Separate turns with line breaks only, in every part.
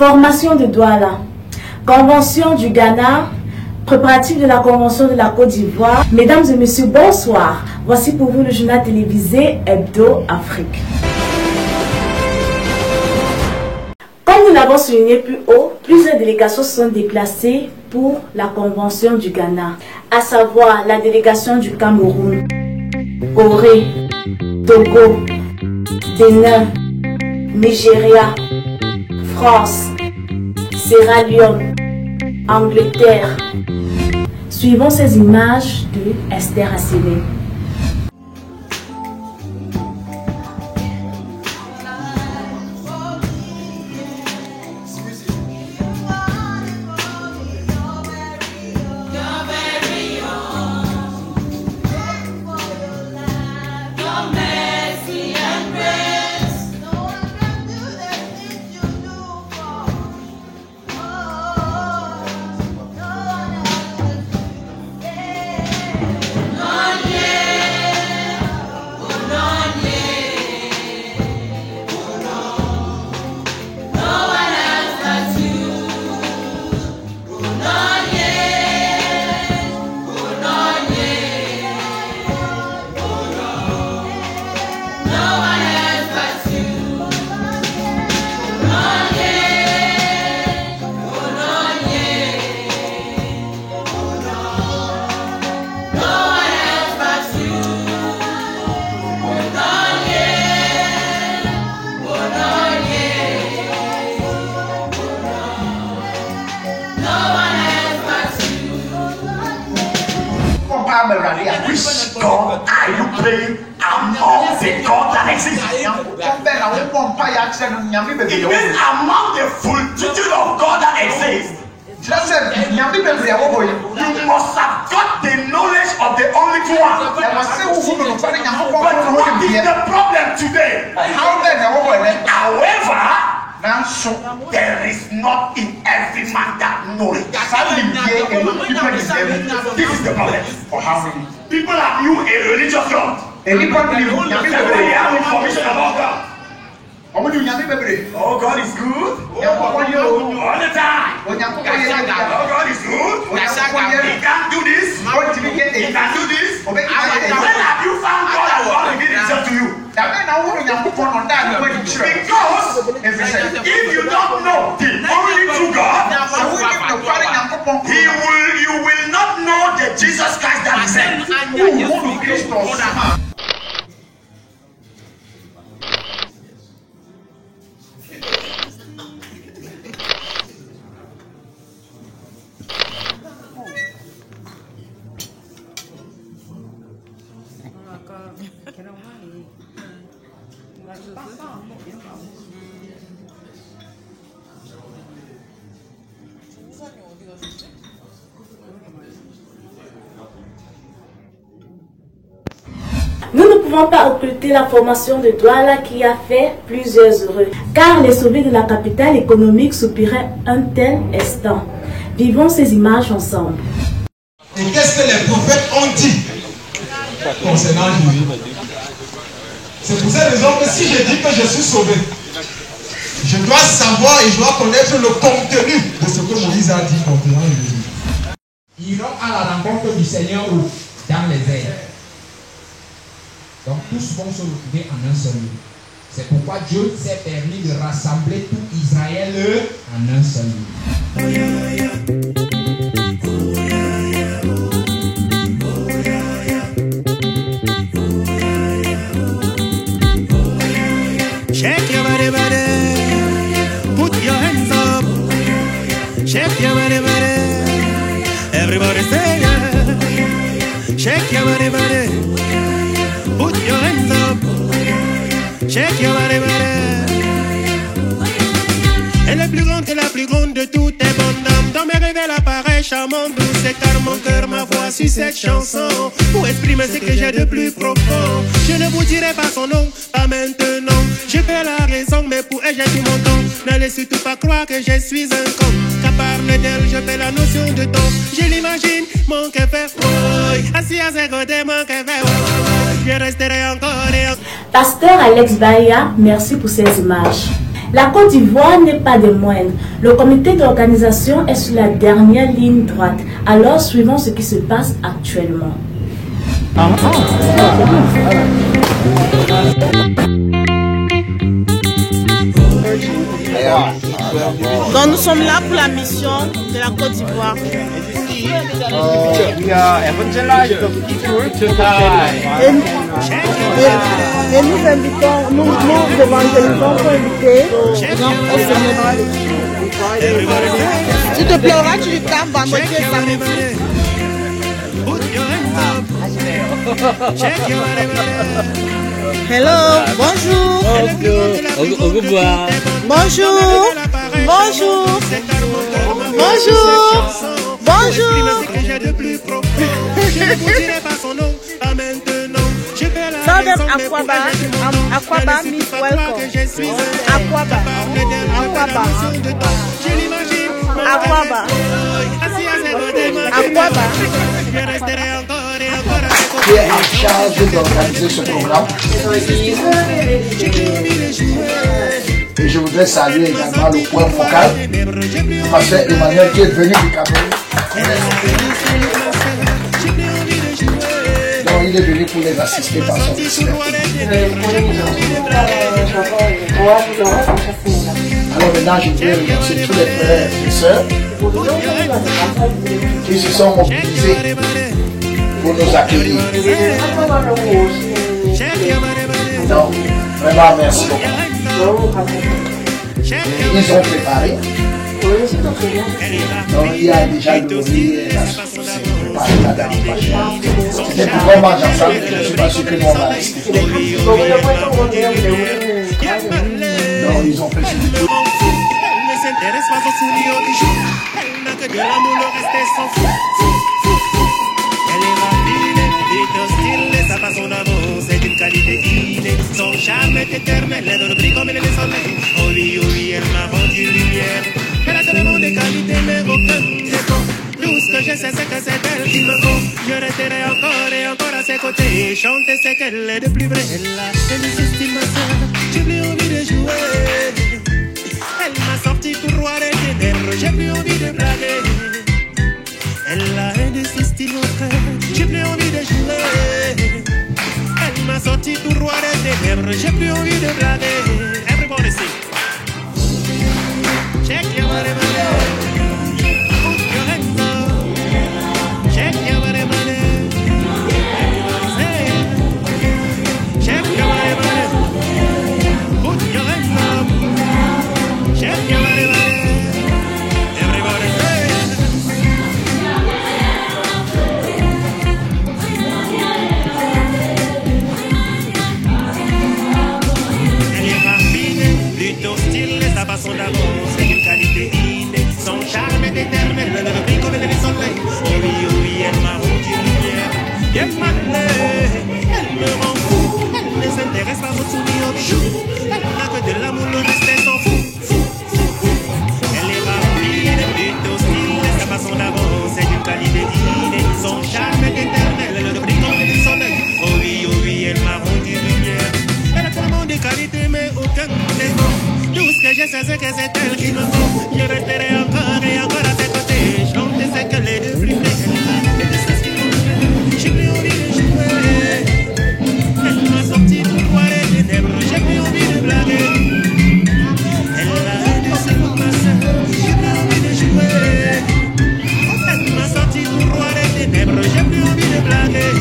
Formation de Douala, Convention du Ghana, préparatif de la Convention de la Côte d'Ivoire. Mesdames et messieurs, bonsoir. Voici pour vous le journal télévisé Hebdo Afrique. Comme nous l'avons souligné plus haut, plusieurs délégations sont déplacées pour la Convention du Ghana, à savoir la délégation du Cameroun, Corée, Togo, Bénin, Nigeria, France, Sierra Leone, Angleterre. Suivons ces images de Esther Assélé.
Which God are you praying among the gods that exist? It means among the multitude of God that exist. You must have got the knowledge of the only one. But what is the problem today? However, there is not in every man that knowledge. This is the problem. For how many people have you a religious God? They have information about God. Oh, God is good all the time. Oh, God is good. He can do this. He can do this. When have you found God that will reveal himself to you? Because if you don't know the only true God, you will not know the Jesus Christ that is sent.
Nous ne pouvons pas occulter la formation de Douala qui a fait plusieurs heureux, car les sauvés de la capitale économique soupiraient un tel instant. Vivons ces images ensemble.
Et qu'est-ce que les prophètes ont dit concernant lui? C'est pour cette raison que si je dis que je suis sauvé, je dois savoir et je dois connaître le contenu de ce que Moïse a dit concernant lui.
Ils iront à la rencontre du Seigneur dans les airs. Donc tous vont se retrouver en un seul lieu. C'est pourquoi Dieu s'est permis de rassembler tout Israël en un seul lieu.
Shake your body, body. Put your hands up. Shake your body, body. Everybody say yeah. Shake your body, body. Put your hands up. Shake your body, body. Elle est plus grande que la plus grande de toutes tes bonnes dames. Dans mes rêves, elle apparaît charmante, douce, car mon cœur, ma voix sur cette chanson. Pour exprimer ce que j'ai de plus profond. Je ne vous dirai pas son nom, pas maintenant. Je fais la raison, mais pour elle, j'ai tout mon temps. N'allez surtout pas croire que je suis un con. Qu'à parler d'elle, je fais la notion de temps. Je l'imagine, mon cœur fait oui. Assis à ses côtés, mon cœur fait oui. Je resterai encore et encore.
Pasteur Alex Baya, merci pour ces images. La Côte d'Ivoire n'est pas des moindres. Le comité d'organisation est sur la dernière ligne droite. Alors, suivons ce qui se passe actuellement.
Donc nous sommes là pour la mission de la Côte d'Ivoire. Et nous invitons, nous évangélisons pour inviter au séminaire. Tu te pleuras, tu lui calmes vendredi et samedi. Hello, bonjour.
Au revoir.
Bonjour. Bonjour. Bonjour. Bonjour. Tell them Aquaba means welcome. Aquaba. Aquaba. Aquaba. Aquaba.
Qui est en charge d'organiser ce programme. Et je voudrais saluer également le point focal, le pasteur Emmanuel qui est venu du Cameroun. Donc il est venu pour les assister par son ministère. Alors maintenant je voudrais remercier tous les frères et sœurs qui se sont mobilisés pour nous accueillir. Donc, vraiment merci beaucoup. Ils ont préparé. Donc, il y a déjà le riz et la sauce. C'est préparé la dernière fois. C'était pour qu'on mange ensemble. Je ne suis pas sûr que nous on va rester. Non, ils ont fait ce qu'ils veulent.
Sa façon d'amour, c'est d'une qualité innée. Son charme est éternel, elle donne brille comme le soleil. Oh oui, elle m'a rendu lumière. Elle a tellement de qualités, mais aucun défaut. Tout ce que je sais, c'est que c'est elle qu'il me faut. Je resterai encore et encore à ses côtés. Chanter, c'est qu'elle est de plus vrai. Elle me s'estime ma soeur, j'ai plus envie de jouer. Elle m'a sorti tout roi des ténèbres, j'ai plus envie de blaguer. Elle a un de ses styles mon frère, j'ai plus envie de jouer. Elle m'a sorti tout roi des ténèbres, j'ai plus envie de blaguer. Everybody sing. Check your money, money. Put your hands up. Check your money, money. Everybody say. Check your money, money. Put your hands up. Check your money, money. Everybody say. Sa façon d'amour, c'est une qualité innée. Son charme est éternel, elle ne brille comme le soleil. Oh oui, elle m'a rendu lumière. Elle m'a elle me rend fou. Elle ne s'intéresse pas aux souvenirs au bijou. Elle n'a que de l'amour, le reste elle s'en fout. Elle est rapide, plutôt stylée. Sa façon d'amour, c'est une qualité innée. Son charme est éternel, elle ne brille comme le soleil. Oh oui, elle m'a rendu lumière. Elle a tellement de qualités, mais aucun défaut. Tout ce que je sais, c'est que c'est elle qui me faut. Je resterai encore et encore à ses côtés. Chanter, c'est qu'elle est de plus belle. J'ai plus envie de jouer. Elle m'a sorti pour voir les ténèbres. J'ai plus envie de blaguer. Elle a un de ses mots, ma soeur. J'ai plus envie de jouer. Elle m'a sorti pour voir les ténèbres. J'ai plus envie de blaguer.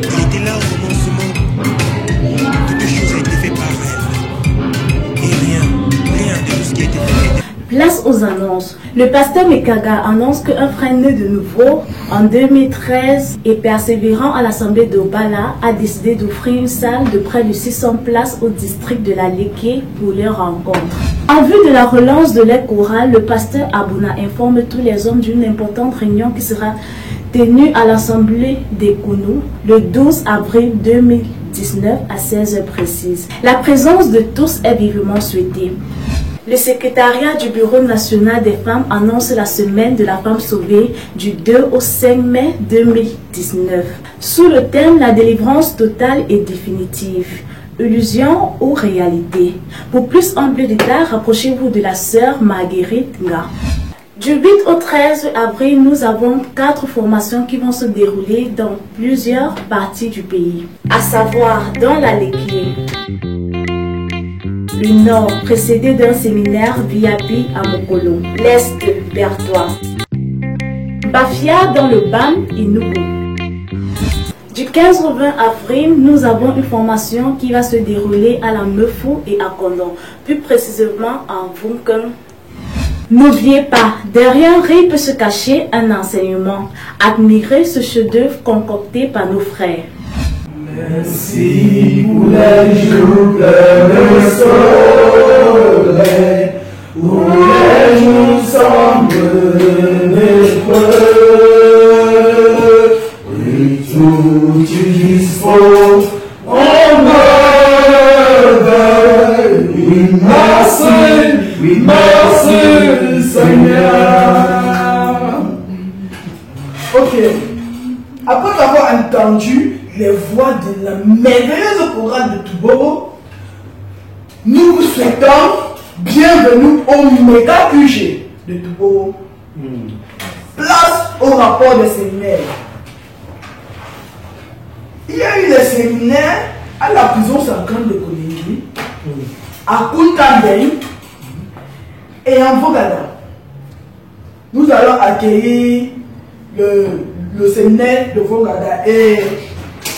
Elle était là au commencement. Toutes les choses ont été faites par elle.
Place aux annonces. Le pasteur Mekaga annonce qu'un frère né de nouveau en 2013 et persévérant à l'assemblée de Obala a décidé d'offrir une salle de près de 600 places au district de la Léké pour les rencontres. En vue de la relance de l'aide chorale, le pasteur Abouna informe tous les hommes d'une importante réunion qui sera tenue à l'assemblée des Kounou le 12 avril 2019 à 16h précises. La présence de tous est vivement souhaitée. Le secrétariat du Bureau national des femmes annonce la semaine de la femme sauvée du 2 au 5 mai 2019. Sous le thème « La délivrance totale et définitive », illusion ou réalité? Pour plus ample détail, rapprochez-vous de la sœur Marguerite Nga. Du 8 au 13 avril, nous avons 4 formations qui vont se dérouler dans plusieurs parties du pays, à savoir dans la Léquier, le Nord, précédé d'un séminaire VIP à Mokolo, l'Est, Bertois, Bafia dans le BAM et Nougou. Du 15 au 20 avril, nous avons une formation qui va se dérouler à la Meufou et à Kondon, plus précisément en Vunken. N'oubliez pas, derrière RIP peut se cacher un enseignement. Admirez ce chef-d'œuvre concocté par nos frères.
Merci pour les jours de soleil, où les jours semblent négreux. Oui, tout tu disposes, on me oui, merci, Seigneur.
Ok. Après avoir entendu les voix de la merveilleuse chorale de Touboro, nous vous souhaitons bienvenue au méga QG de Touboro. Place au rapport des séminaires. Il y a eu des séminaires à la prison centrale de Koningui, à Kuntandei et en Vogada. Nous allons accueillir le séminaire de Vogada et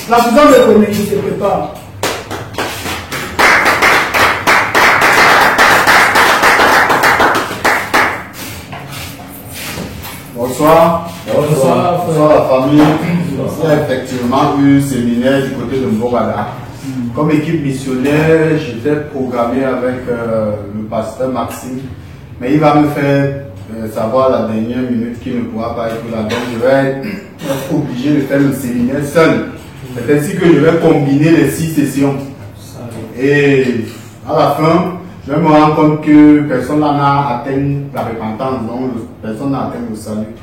la prison de Koningui se prépare.
Bonsoir. Bonsoir la famille. Il y a effectivement eu un séminaire du côté de Mbogada. Comme équipe missionnaire, j'étais programmé avec le pasteur Maxime, mais il va me faire savoir la dernière minute qu'il ne pourra pas être là. Donc je vais être obligé de faire le séminaire seul. C'est ainsi que je vais combiner les 6 sessions. Et à la fin, je vais me rendre compte que personne n'a atteint la repentance, donc personne n'a atteint le salut.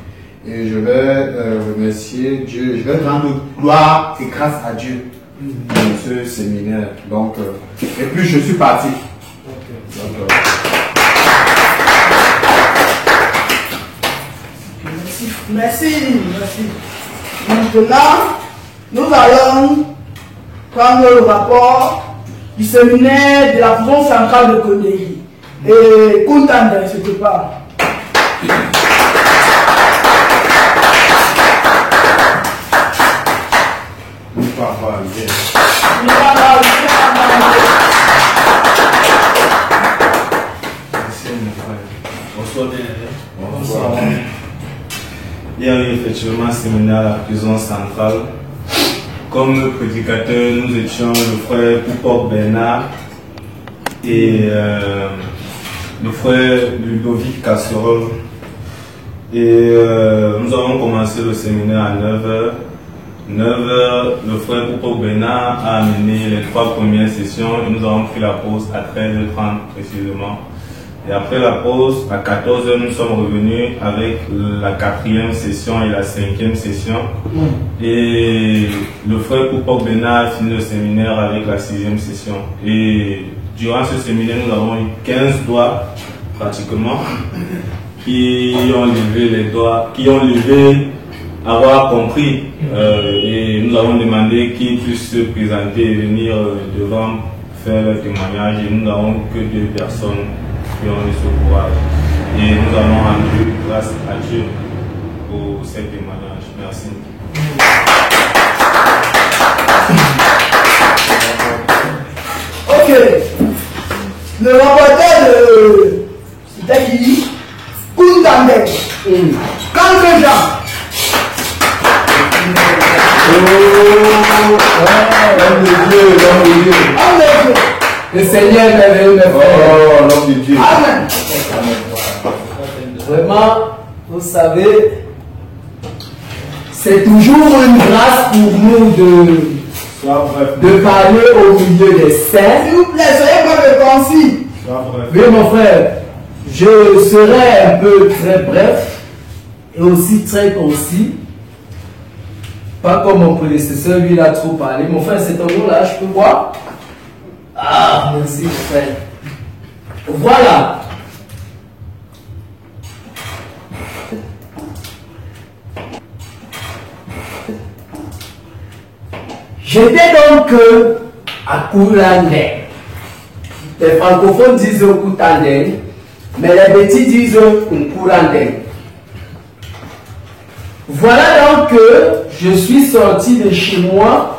Et je vais remercier Dieu, je vais rendre gloire et grâce à Dieu dans ce séminaire. Donc, et puis je suis parti. Donc,
merci. Maintenant, nous allons prendre le rapport du séminaire de la prison centrale de Koningui. Et Kuntandei, ce n'est pas.
Bonsoir. Il y a eu effectivement un séminaire à la prison centrale. Comme prédicateur, nous étions le frère Poupok Bernard et le frère Ludovic Casserole. Et nous avons commencé le séminaire à 9h. 9h, le frère Poupok Bernard a amené les 3 premières sessions et nous avons pris la pause à 13h30 précisément. Et après la pause, à 14h, nous sommes revenus avec la 4e session et la 5e session. Et le frère Poupok Bernard a fini le séminaire avec la 6e session. Et durant ce séminaire, nous avons eu 15 doigts pratiquement qui ont levé les doigts, qui ont levé avoir compris. Et nous avons demandé qu'ils puissent se présenter et venir devant faire leur témoignage. Et nous n'avons que 2 personnes qui ont eu ce courage. Et nous avons rendu grâce à Dieu pour ces témoignages. Merci.
Ok. Le rapporteur de Taki, Kuntandei, quand les gens.
Le Seigneur est merveilleux, mes frères.
l'homme de Dieu.
Amen.
Vraiment, vous savez, c'est toujours une grâce pour nous de parler au milieu des saints.
S'il vous plaît, soyez pas concis.
Oui, mon frère, je serai un peu très bref et aussi très concis. Pas comme mon prédécesseur, lui, il a trop parlé. Mon frère, c'est ton nom là, je peux voir? Ah, merci frère. Voilà. J'étais donc à Kourandé. Les francophones disent Koutandé, mais les petits disent Kourandé. Voilà donc que je suis sorti de chez moi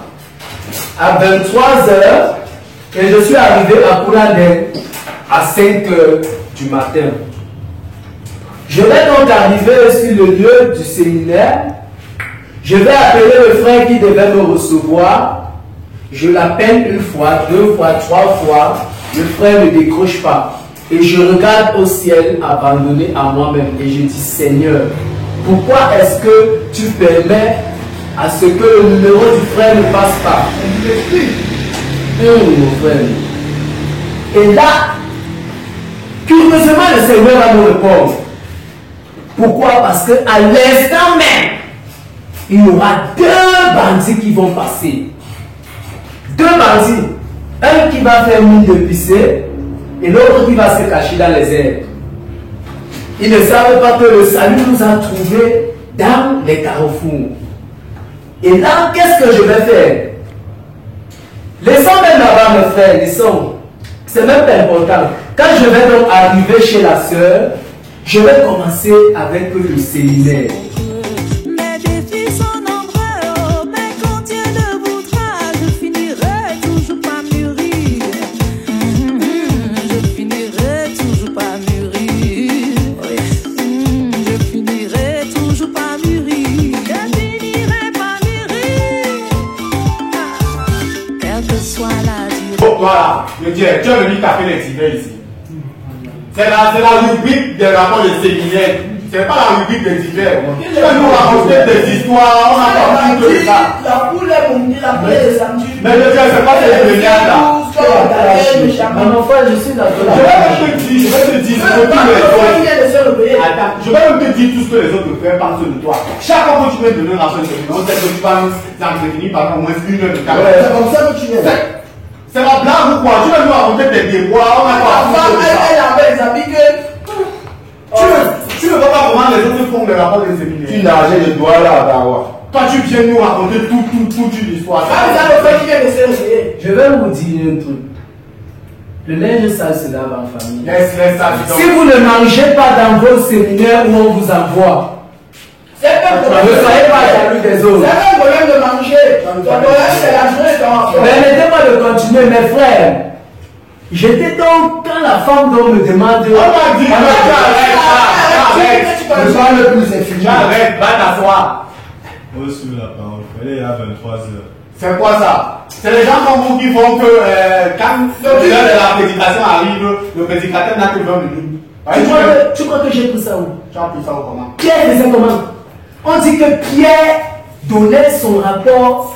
à 23 h et je suis arrivé à Kourandé à 5 h du matin. Je vais donc arriver sur le lieu du séminaire. Je vais appeler le frère qui devait me recevoir. Je l'appelle une fois, deux fois, trois fois. Le frère ne décroche pas. Et je regarde au ciel abandonné à moi-même. Et je dis, Seigneur, pourquoi est-ce que tu permets à ce que le numéro du frère ne passe pas? Mon frère. Et là, curieusement, le Seigneur va me répondre. Pourquoi? Parce qu'à l'instant même, il y aura deux bandits qui vont passer. Deux bandits. Un qui va faire mine de pisser et l'autre qui va se cacher dans les airs. Ils ne savent pas que le salut nous a trouvés dans les carrefours. Et là, qu'est-ce que je vais faire? Laissons même là-bas, mes frères, laissons. C'est même pas important. Quand je vais donc arriver chez la sœur, je vais commencer avec le séminaire.
Voilà, je dis, tu es venu taper les tigres ici. C'est la rubrique des rapports de séminaire. C'est pas la rubrique des tigres. Tu vas nous raconter des histoires, on a pas tout de ça.
La poule est montée, la poule est descendue.
Mais je dis, c'est pas ces séminaires là.
Mon frère, je suis d'accord.
Je vais même te dire, je vais te dire ce que tous les autres. Attends, je vais même te dire tout ce que les autres frères pensent de toi. Chaque fois que tu viens de donner un rapport de séminaire, c'est que tu vas nous entretenir pendant au moins 1 heure de temps.
C'est comme ça que tu viens.
C'est la blague ou quoi? Tu vas nous raconter tes déboires, on a pas
femme, elle avait les habits que...
Tu ne vois pas comment les autres font les rapports de séminaire.
Tu nageais de doigts là, Dawa.
Toi, tu viens nous raconter toute une histoire.
Ah, ça le fait qui vient de se réveiller.
Je vais vous dire un truc. Le linge sale se lave en famille.
Laisse ça.
Si vous ne mangez pas dans vos séminaires où on vous envoie,
c'est un problème.
Ne soyez pas jaloux des autres.
C'est un problème de manger. Le problème, c'est la journée.
Permettez-moi de continuer, mes frères. J'étais donc, quand la femme donc me demande...
On m'a dit, arrête.
Le soir le plus c'est fini.
Arrête, va t'asseoir.
Reçu la parole, elle est à 23 h.
C'est quoi ça? C'est les gens comme vous qui font que quand l'heure de la prédication arrive, le prédicateur n'a que 20 minutes.
Tu crois que j'ai pris ça où?
Tu as pris ça où comment?
Pierre faisait comment? On dit que Pierre donnait son rapport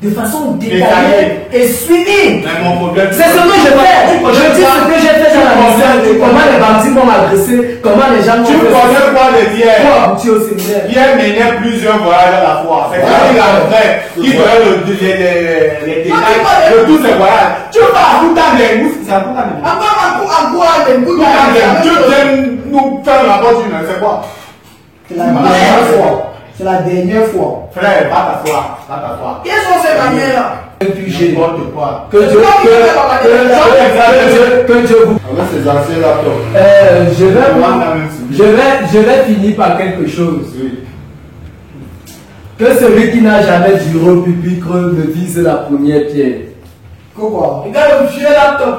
de façon détaillée et suivie. C'est ce que je fais. Je dis ce que j'ai fait dans la mission. Comment les bandits m'ont agressé, comment les gens m'ont
agressé. Tu connais quoi de Pierre?
Pour aboutir au séminaire.
Pierre menait plusieurs voyages à la fois. C'est quand il a fait, il donnait les détails de tous ces voyages. Tu vas à Koutandé. C'est à Koutandé.
À Koutandé.
Tu viens nous faire un rapport d'une heure, c'est quoi?
C'est la dernière fois. C'est la dernière fois.
Frère, va t'asseoir.
Quelles sont ces manières-là?
Et puis j'ai
n'importe quoi.
Que Dieu vous...
Avec ces anciens laptops.
Je vais finir par quelque chose. Que celui qui n'a jamais duré au pupitre me vise la première pierre.
Quoi? Regarde le vieux laptop.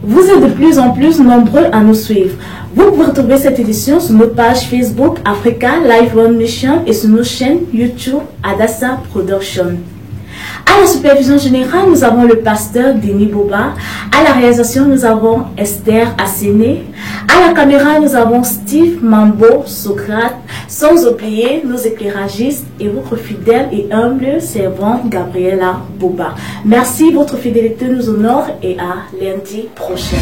Vous êtes de plus en plus nombreux à nous suivre. Vous pouvez retrouver cette édition sur nos pages Facebook Africa Live One Mission et sur nos chaînes YouTube Adassa Production. À la supervision générale, nous avons le pasteur Denis Boba. À la réalisation, nous avons Esther Asséné. À la caméra, nous avons Steve Mambo Socrate. Sans oublier nos éclairagistes et votre fidèle et humble servante Gabriela Boba. Merci, votre fidélité nous honore et à lundi prochain.